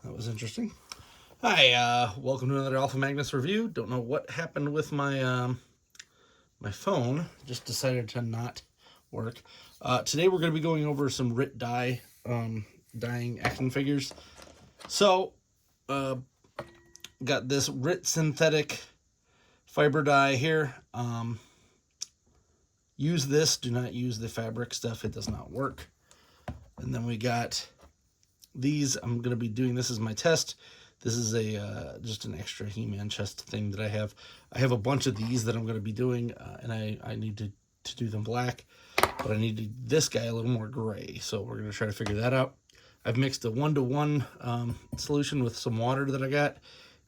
That was interesting. Hi, welcome to another Alpha Magnus review. Don't know what happened with my phone. Just decided to not work. Today we're going to be going over some RIT dyeing action figures. So, got this RIT synthetic fiber dye here. Use this. Do not use the fabric stuff. It does not work. And then we got these. I'm going to be doing this as my test. This is a just an extra He-Man chest thing that I have. I have a bunch of these that I'm going to be doing, and I need to do them black, but I need this guy a little more gray. So we're going to try to figure that out. I've mixed a 1-to-1 solution with some water that I got,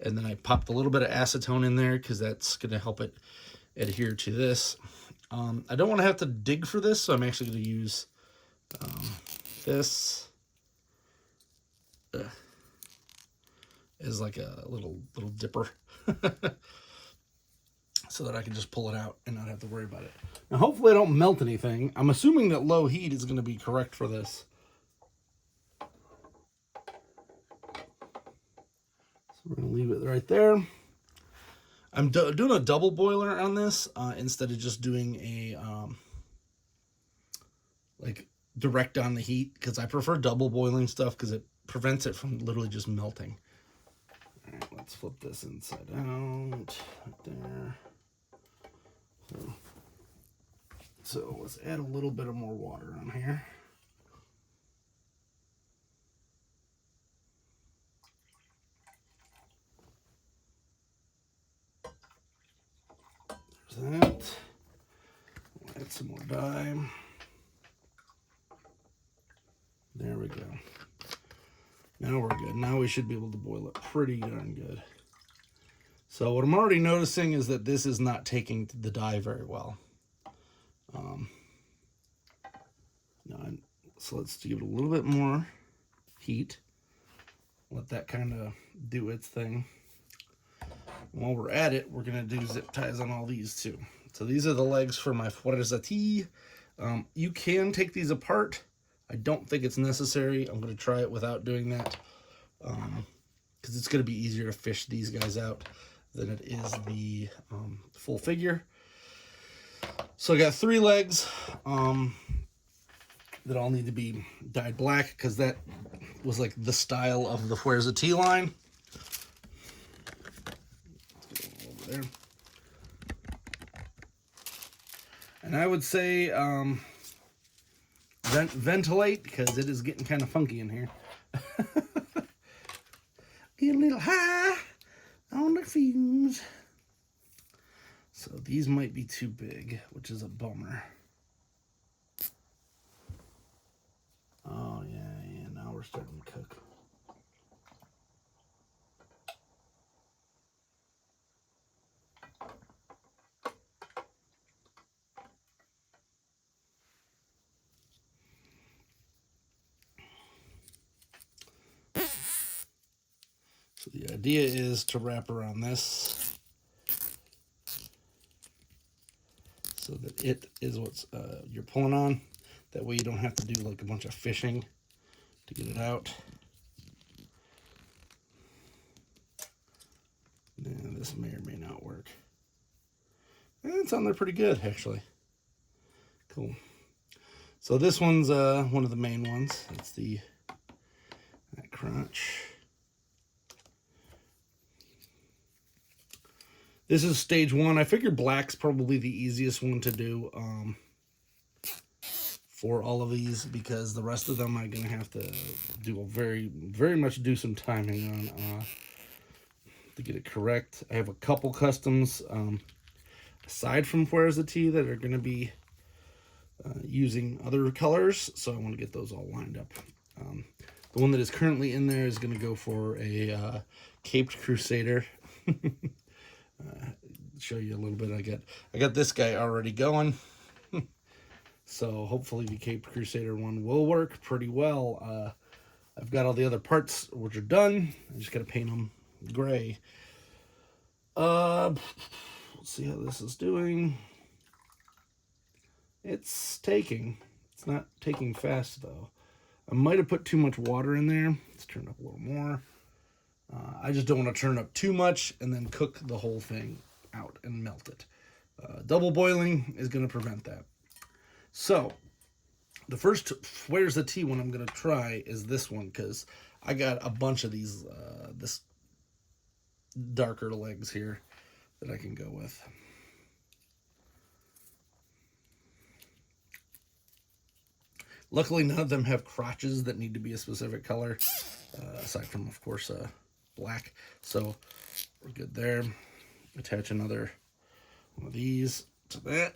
and then I popped a little bit of acetone in there because that's going to help it adhere to this. I don't want to have to dig for this, so I'm actually going to use this as like a little dipper so that I can just pull it out and not have to worry about it. Now hopefully I don't melt anything. I'm assuming that low heat is going to be correct for this. So we're going to leave it right there. I'm doing a double boiler on this instead of just doing a like direct on the heat, because I prefer double boiling stuff because it prevents it from literally just melting. All right, let's flip this inside out right there. So let's add a little bit of more water on here. There's that. We'll add some more dye. There we go. Now we're good. Now we should be able to boil it pretty darn good. So what I'm already noticing is that this is not taking the dye very well. So let's give it a little bit more heat. Let that kind of do its thing. While we're at it, we're going to do zip ties on all these too. So these are the legs for my Fuerza-T. You can take these apart. I don't think it's necessary. I'm going to try it without doing that, because it's going to be easier to fish these guys out than it is the full figure. So I got 3 legs that all need to be dyed black, because that was like the style of the Fuerza-T line. Let's get it over there. And I would say ventilate, because it is getting kind of funky in here. Get a little high on the fumes. So these might be too big, which is a bummer. Oh yeah, now we're starting to cook. So the idea is to wrap around this so that it is what's you're pulling on. That way you don't have to do like a bunch of fishing to get it out. And this may or may not work. And it's on there pretty good, actually. Cool. So this one's one of the main ones. It's that crotch. This is stage 1. I figured black's probably the easiest one to do for all of these, because the rest of them I'm going to have to do very much do some timing on to get it correct. I have a couple customs aside from Fuerza-T that are going to be using other colors, so I want to get those all lined up. The one that is currently in there is going to go for a Caped Crusader. Show you a little bit. I got this guy already going. So hopefully the Caped Crusader one will work pretty well. I've got all the other parts which are done. I just got to paint them gray. Let's see how this is doing. It's taking. It's not taking fast though. I might have put too much water in there. Let's turn it up a little more. I just don't want to turn up too much and then cook the whole thing out and melt it. Double boiling is going to prevent that. So the first Fuerza-T one I'm going to try is this one, because I got a bunch of these, this darker legs here that I can go with. Luckily, none of them have crotches that need to be a specific color, aside from, of course, black. So we're good there. Attach another one of these to that.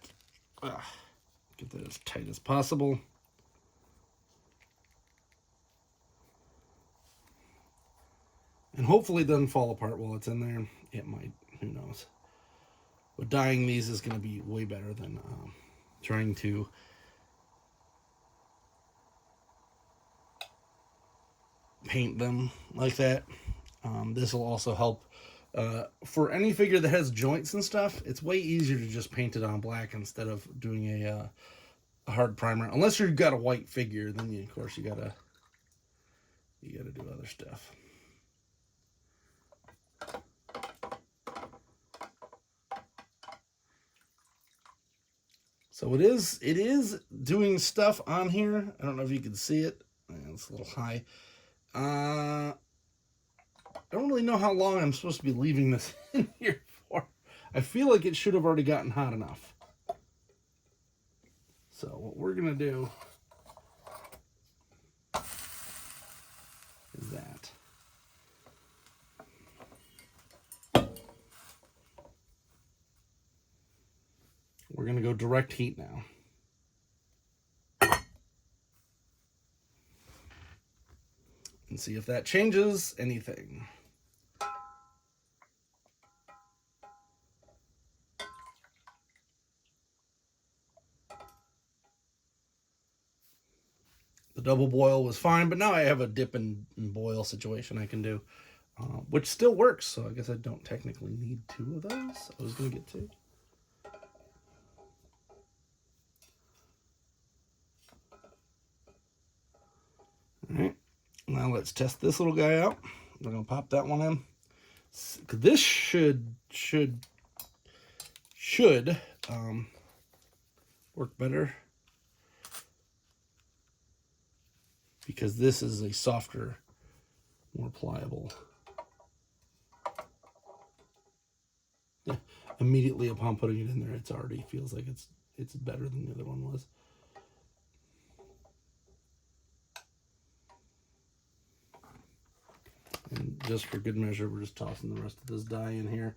Get that as tight as possible. And hopefully it doesn't fall apart while it's in there. It might, who knows. But dyeing these is going to be way better than trying to paint them like that. This will also help for any figure that has joints and stuff. It's way easier to just paint it on black instead of doing a hard primer. Unless you've got a white figure, then of course you gotta do other stuff. So it is doing stuff on here. I don't know if you can see it. It's a little high. I don't really know how long I'm supposed to be leaving this in here for. I feel like it should have already gotten hot enough. So what we're going to do is that. We're going to go direct heat now. And see if that changes anything. The double boil was fine, but now I have a dip and boil situation I can do, which still works, so I guess I don't technically need 2 of those. I was going to get 2. All right, now let's test this little guy out. We're going to pop that one in. This should work better, because this is a softer, more pliable. Yeah, immediately upon putting it in there, it's already feels like it's better than the other one was. And just for good measure, we're just tossing the rest of this dye in here.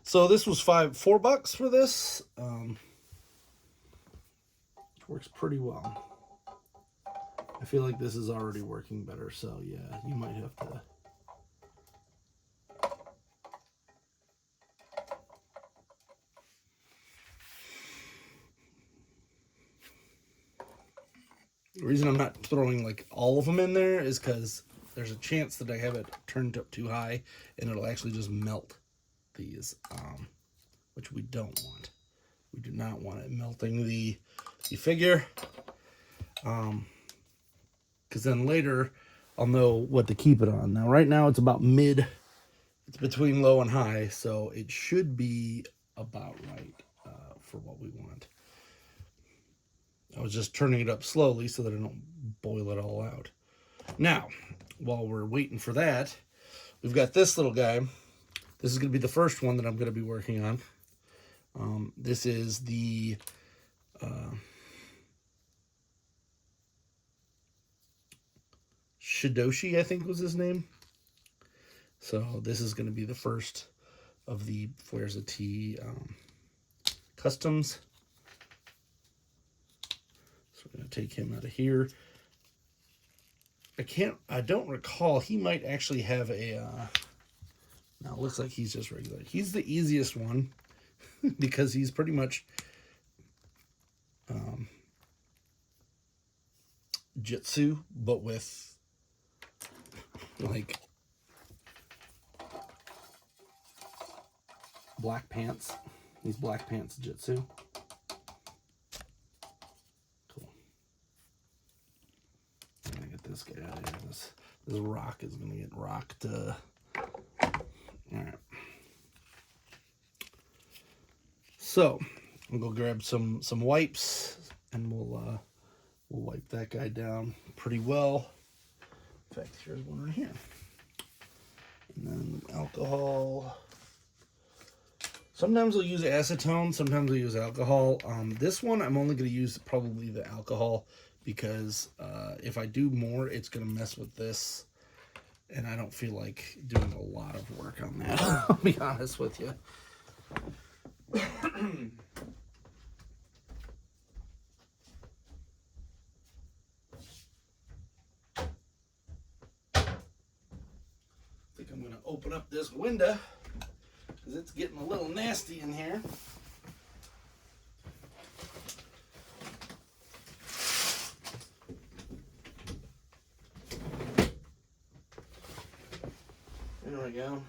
So this was $4 for this. Which works pretty well. I feel like this is already working better, so yeah, you might have to. The reason I'm not throwing like all of them in there is because there's a chance that I have it turned up too high and it'll actually just melt these, which we don't want. We do not want it melting the figure, because then later I'll know what to keep it on. Now right now it's about mid, it's between low and high, so it should be about right for what we want. I was just turning it up slowly so that I don't boil it all out. Now, while we're waiting for that, we've got this little guy. This is going to be the first one that I'm going to be working on. This is the Shidoshi, I think was his name. So this is going to be the first of the Fuerza-T customs. So we're going to take him out of here. I don't recall, he might actually have a, now it looks like he's just regular. He's the easiest one because he's pretty much Jitsu, but with like black pants. These black pants Jitsu. this guy out of here. This rock is gonna get rocked. All right. So I'm gonna grab some wipes, and we'll wipe that guy down pretty well. In fact, here's one right here. And then alcohol. Sometimes I'll use acetone, sometimes I'll use alcohol. This one, I'm only going to use probably the alcohol because if I do more, it's going to mess with this. And I don't feel like doing a lot of work on that, I'll be honest with you. I think I'm going to open up this window because it's getting a little nasty in here. There we go.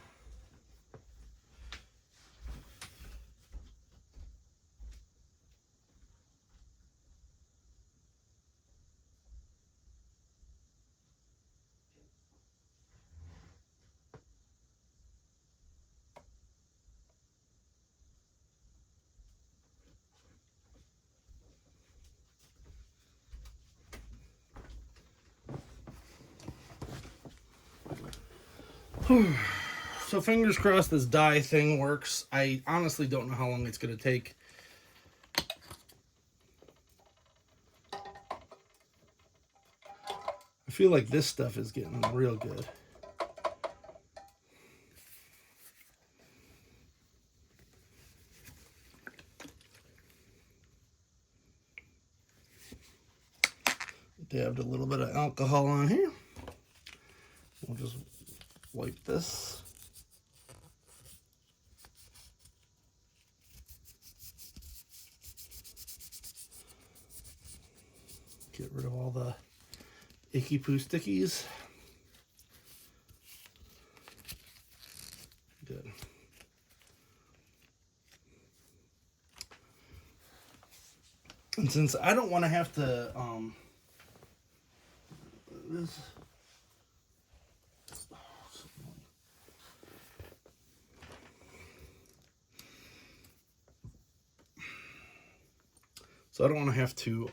So fingers crossed this dye thing works. I honestly don't know how long it's going to take. I feel like this stuff is getting real good. Dabbed a little bit of alcohol on here. We'll just wipe this. Get rid of all the icky poo stickies. Good. And since I don't want to have to this. So I don't want to have to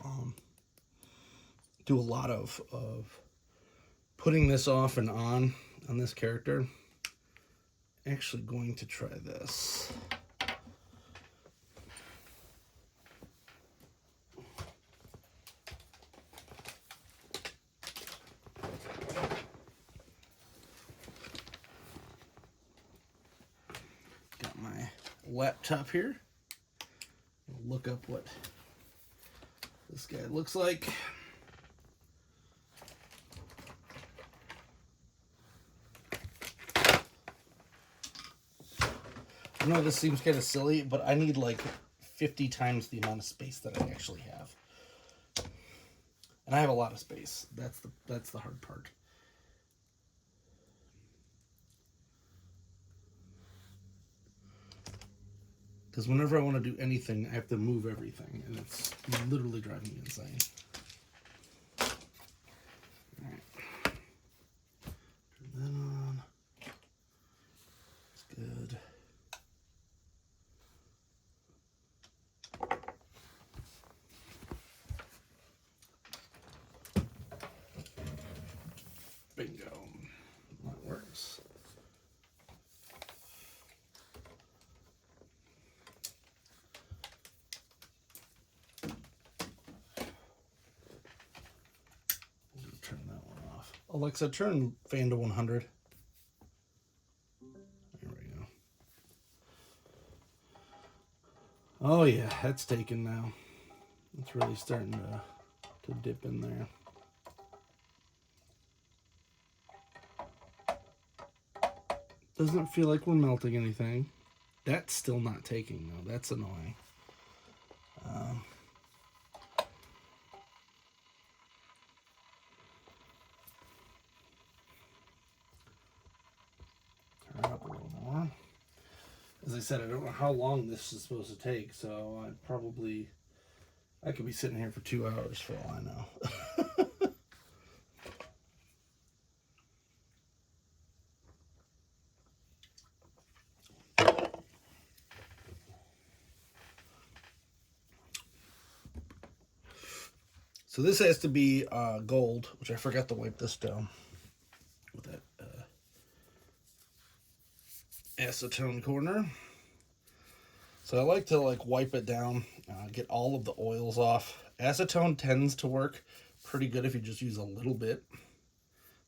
do a lot of putting this off and on this character. Actually going to try this. Got my laptop here. I'll look up what this guy looks like. I know this seems kind of silly, but I need like 50 times the amount of space that I actually have. And I have a lot of space. That's the hard part. Because whenever I want to do anything, I have to move everything, and it's literally driving me insane. All right. Turn that on. It's good. Bingo. That works. Turn that one off. Alexa, turn fan to 100. There we go. Oh yeah, that's taken now. It's really starting to dip in there. Doesn't feel like we're melting anything. That's still not taking though. That's annoying. Turn it up a little more. As I said, I don't know how long this is supposed to take, so I could be sitting here for 2 hours for all I know. So this has to be gold, which I forgot to wipe this down with that acetone corner. So I like to wipe it down, get all of the oils off. Acetone tends to work pretty good if you just use a little bit.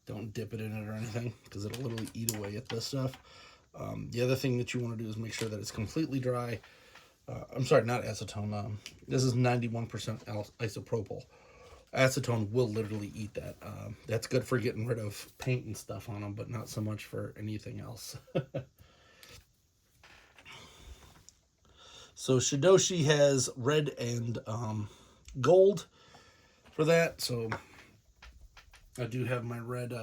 Don't dip it in it or anything, because it'll literally eat away at this stuff. The other thing that you want to do is make sure that it's completely dry. I'm sorry, not acetone. This is 91% isopropyl. Acetone will literally eat that. That's good for getting rid of paint and stuff on them, but not so much for anything else. So Shidoshi has red and gold for that. So I do have my red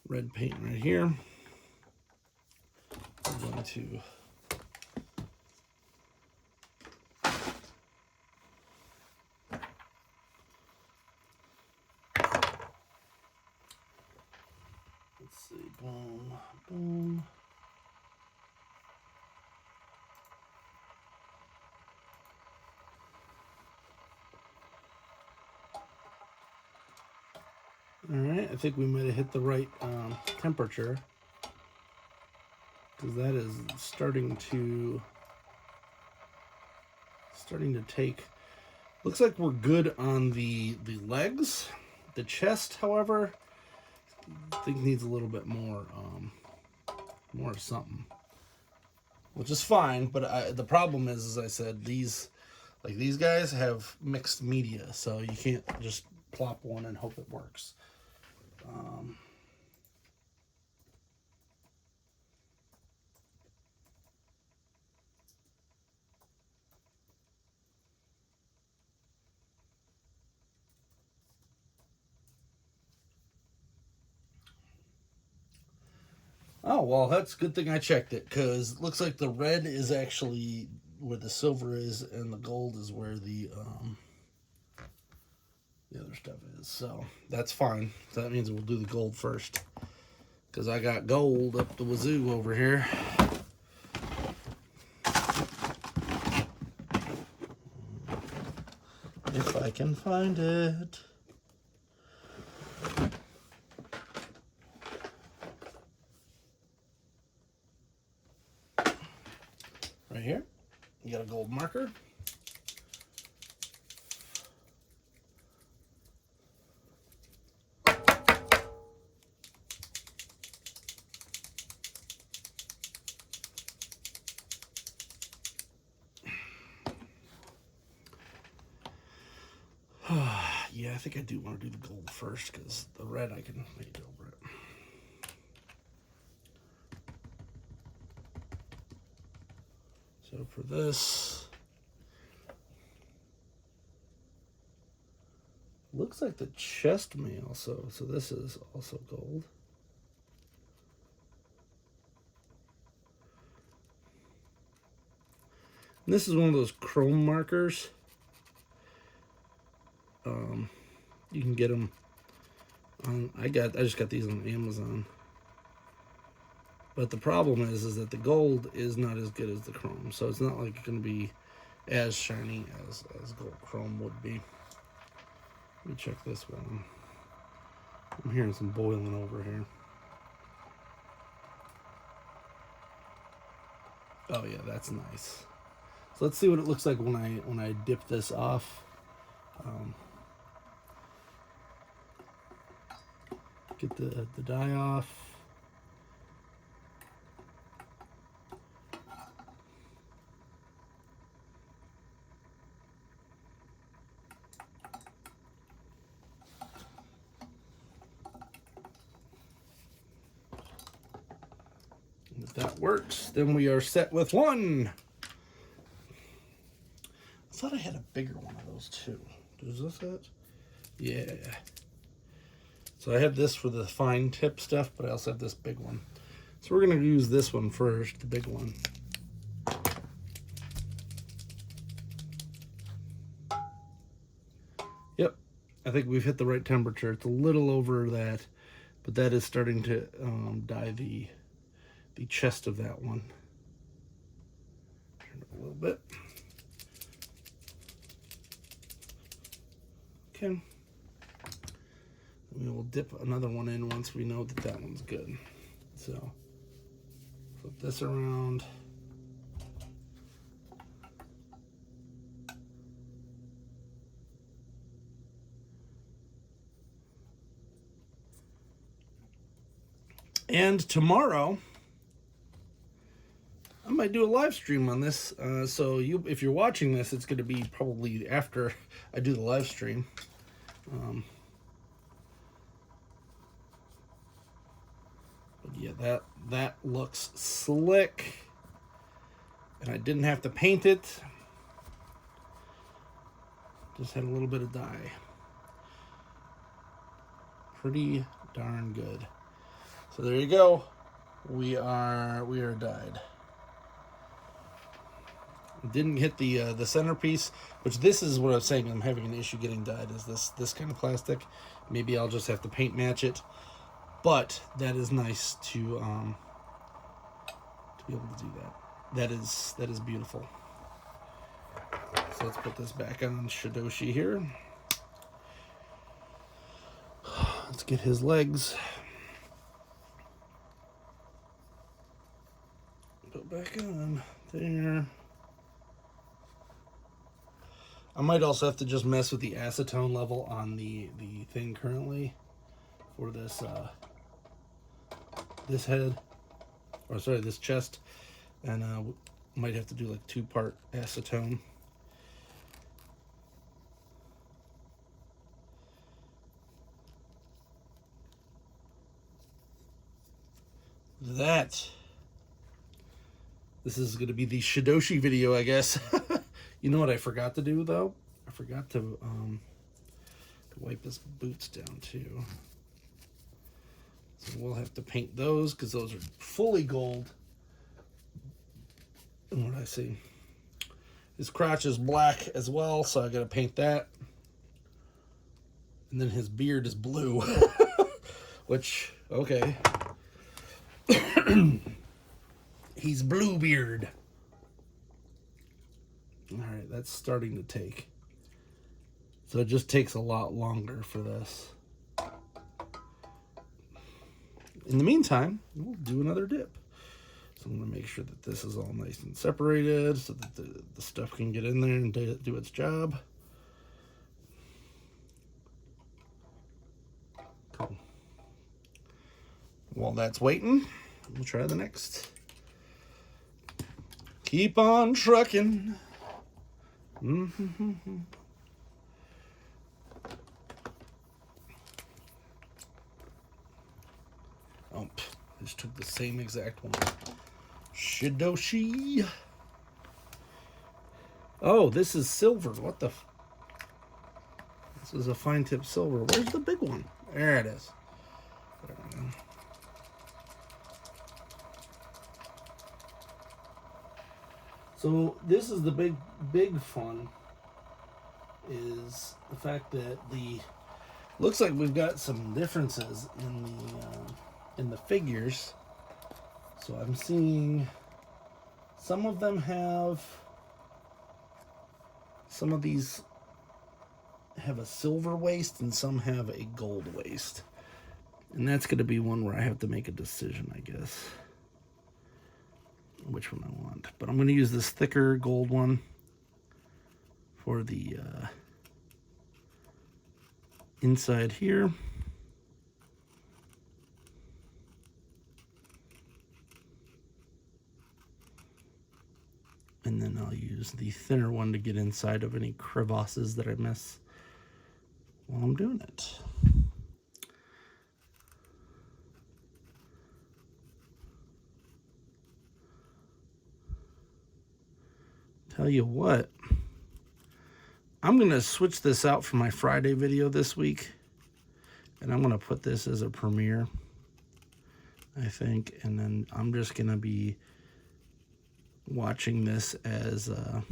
red paint right here. I'm going to let's see, boom, boom. All right, I think we might have hit the right temperature, because that is starting to take. Looks like we're good on the legs. The chest, however, I think needs a little bit more of something, which is fine. But the problem is, as I said, these guys have mixed media, so you can't just plop one and hope it works. Oh, well, that's a good thing I checked it, because it looks like the red is actually where the silver is, and the gold is where the other stuff is. So that's fine. So that means we'll do the gold first, because I got gold up the wazoo over here. If I can find it. Right here, you got a gold marker. Yeah, I think I do want to do the gold first, because the red I can paint over it. So for this, looks like the chest may also, so this is also gold. And this is one of those chrome markers. You can get them on, I just got these on Amazon. But the problem is that the gold is not as good as the chrome, so it's not like it's going to be as shiny as gold chrome would be. Let me check this one. I'm hearing some boiling over here. Oh yeah, that's nice. So let's see what it looks like when I dip this off. Get the dye off. And if that works, then we are set with one. I thought I had a bigger one of those too. Does this it? Yeah. So I have this for the fine tip stuff, but I also have this big one. So we're going to use this one first, the big one. Yep, I think we've hit the right temperature. It's a little over that, but that is starting to dye the chest of that one. Turn it a little bit. Okay. We will dip another one in once we know that that one's good. So flip this around. And tomorrow, I might do a live stream on this. So if you're watching this, it's going to be probably after I do the live stream. But yeah, that looks slick. And I didn't have to paint it. Just had a little bit of dye. Pretty darn good. So there you go. We are dyed. Didn't hit the centerpiece, which this is what I was saying. I'm having an issue getting dyed. Is this kind of plastic? Maybe I'll just have to paint match it. But that is nice to be able to do that. That is beautiful. So let's put this back on Shidoshi here. Let's get his legs. Put back on there. I might also have to just mess with the acetone level on the thing currently for this this head, or sorry, this chest, and might have to do like 2-part acetone. This is going to be the Shidoshi video, I guess. You know what I forgot to do, though? I forgot to wipe his boots down, too. So we'll have to paint those, because those are fully gold. And what I see? His crotch is black as well, so I got to paint that. And then his beard is blue. Which, okay. He's Bluebeard. Alright, that's starting to take. So it just takes a lot longer for this. In the meantime, we'll do another dip. So I'm going to make sure that this is all nice and separated so that the stuff can get in there and do its job. Cool. While that's waiting, we'll try the next. Keep on trucking. Oh, I just took the same exact one. Shidoshi. Oh, this is silver. What the? This is a fine tip silver. Where's the big one? There it is. There we go. So this is the big fun, is the fact that looks like we've got some differences in the figures. So I'm seeing some of them some of these have a silver waist and some have a gold waist. And that's going to be one where I have to make a decision, I guess, which one I want. But I'm going to use this thicker gold one for the inside here. And then I'll use the thinner one to get inside of any crevasses that I miss while I'm doing it. Tell you what, I'm going to switch this out for my Friday video this week. And I'm going to put this as a premiere, I think. And then I'm just going to be watching this as it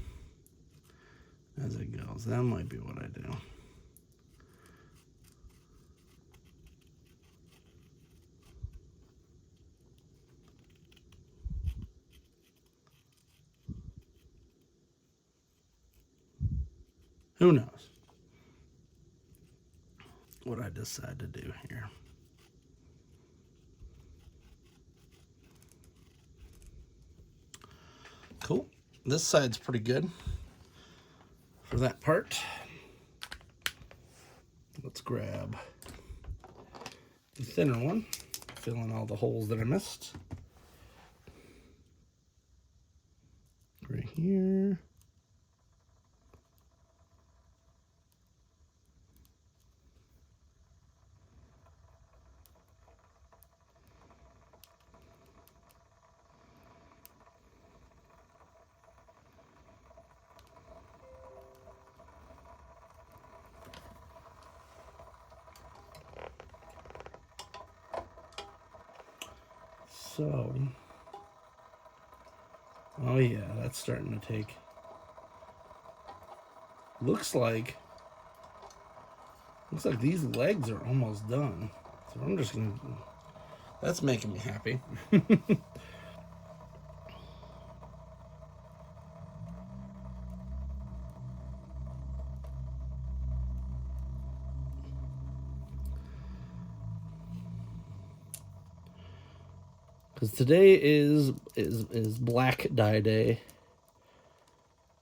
goes. That might be what I do. Who knows? what I decide to do here. Cool. This side's pretty good for that part. Let's grab the thinner one, fill in all the holes that I missed. Right here. So, oh yeah, that's starting to take, looks like these legs are almost done. So I'm just gonna, that's making me happy. Because today is black dye day.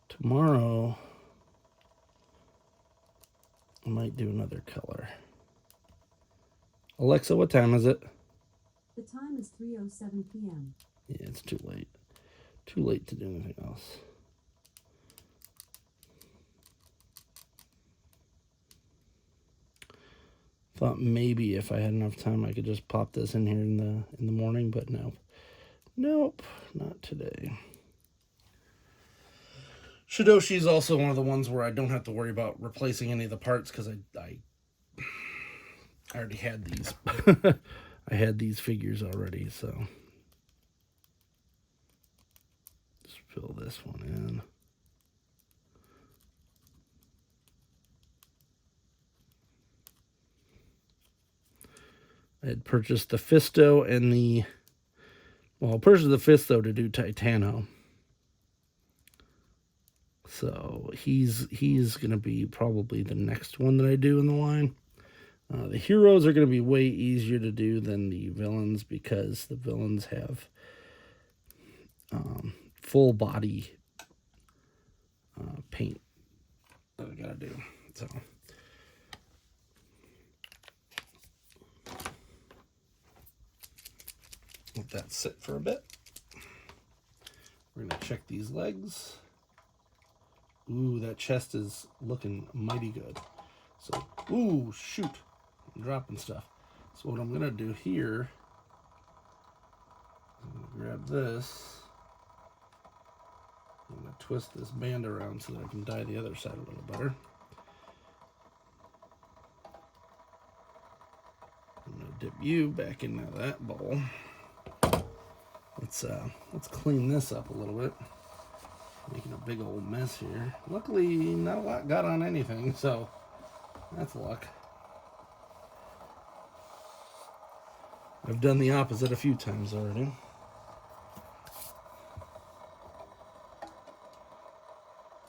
Tomorrow I might do another color. Alexa, what time is it? The time is 3:07 p.m. Yeah, it's too late. Too late to do anything else. Thought maybe if I had enough time I could just pop this in here in the morning, but no. Nope, not today. Shidoshi is also one of the ones where I don't have to worry about replacing any of the parts because I already had these. I had these figures already, so just fill this one in. I had purchased the Fisto and the, well, I purchased the Fisto to do Titano. So he's going to be probably the next one that I do in the line. The heroes are going to be way easier to do than the villains because the villains have full body paint that I got to do. So let that sit for a bit. We're going to check these legs. Ooh, that chest is looking mighty good. So, ooh, shoot. I'm dropping stuff. So what I'm going to do here, I'm going to grab this. I'm going to twist this band around so that I can dye the other side a little better. I'm going to dip you back into that bowl. Let's clean this up a little bit. Making a big old mess here. Luckily, not a lot got on anything, so that's luck. I've done the opposite a few times already.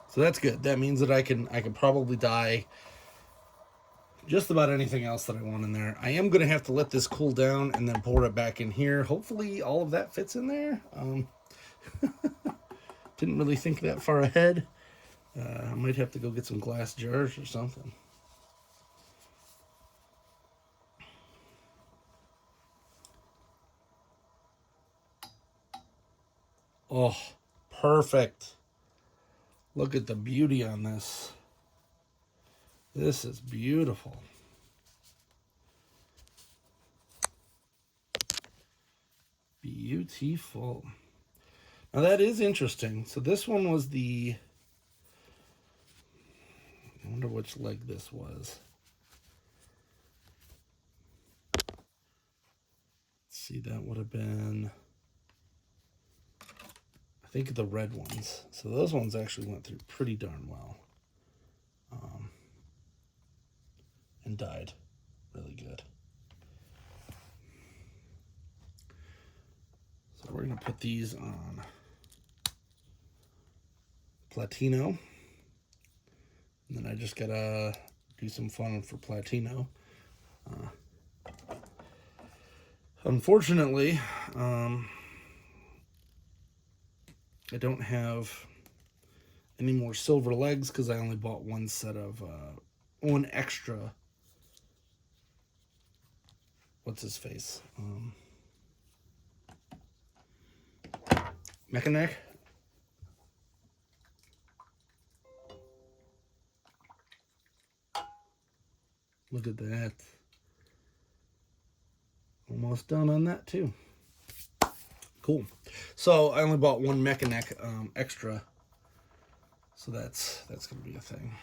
So that's good. That means that I can probably dye just about anything else that I want in there. I am going to have to let this cool down and then pour it back in here. Hopefully all of that fits in there. Didn't really think that far ahead. I might have to go get some glass jars or something. Oh, perfect. Look at the beauty on this. This is beautiful. Beautiful. Now that is interesting. So this one was the, I wonder which leg this was. Let's see, that would have been, I think, the red ones. So those ones actually went through pretty darn well. And dyed really good. So we're going to put these on Platino. And then I just got to do some fun for Platino. Unfortunately, I don't have any more silver legs because I only bought one set of one extra. What's his face? Mechanic. Look at that. Almost done on that too. Cool. So I only bought one Mechanic extra. So that's gonna be a thing.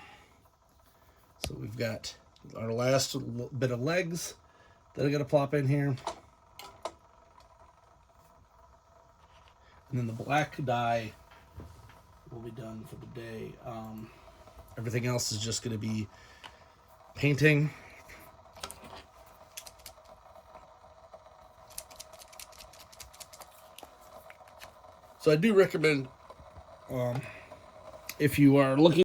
So we've got our last bit of legs that I gotta plop in here. And then the black dye will be done for the day. Everything else is just gonna be painting. So I do recommend, if you are looking